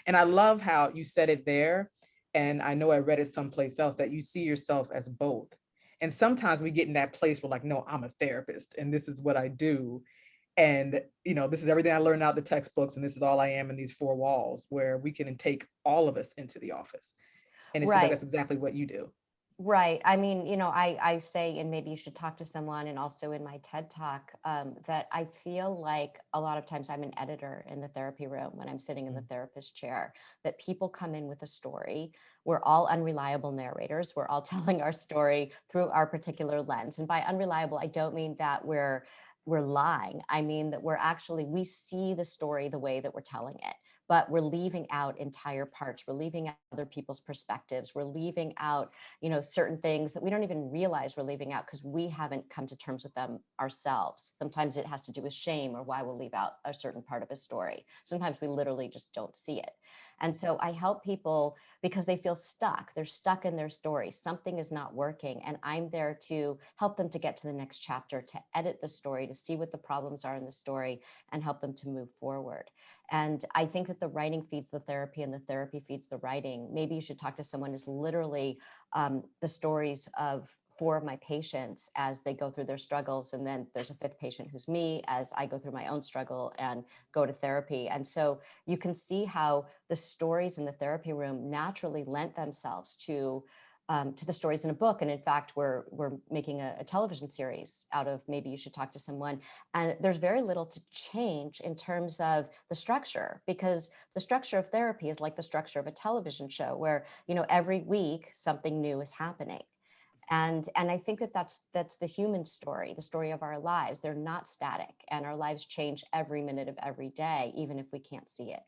And I love how you said it there. And I know I read it someplace else that you see yourself as both. And sometimes we get in that place where, like, no, I'm a therapist and this is what I do. And, this is everything I learned out of the textbooks. And this is all I am in these four walls, where we can take all of us into the office. And it seems like Right. that's exactly what you do. Right. I mean, I say, and maybe you should talk to someone, and also in my TED talk, that I feel like a lot of times I'm an editor in the therapy room when I'm sitting in the Mm. therapist chair, that people come in with a story. We're all unreliable narrators. We're all telling our story through our particular lens. And by unreliable, I don't mean that we're lying. I mean that we see the story the way that we're telling it, but we're leaving out entire parts. We're leaving out other people's perspectives. We're leaving out certain things that we don't even realize we're leaving out because we haven't come to terms with them ourselves. Sometimes it has to do with shame or why we'll leave out a certain part of a story. Sometimes we literally just don't see it. And so I help people because they feel stuck. They're stuck in their story. Something is not working. And I'm there to help them to get to the next chapter, to edit the story, to see what the problems are in the story and help them to move forward. And I think that the writing feeds the therapy and the therapy feeds the writing. Maybe you should talk to someone is literally the stories of four of my patients as they go through their struggles. And then there's a fifth patient who's me as I go through my own struggle and go to therapy. And so you can see how the stories in the therapy room naturally lent themselves to the stories in a book. And in fact, we're making a television series out of Maybe You Should Talk to Someone. And there's very little to change in terms of the structure, because the structure of therapy is like the structure of a television show where, every week something new is happening. And I think that that's the human story, the story of our lives. They're not static, and our lives change every minute of every day, even if we can't see it.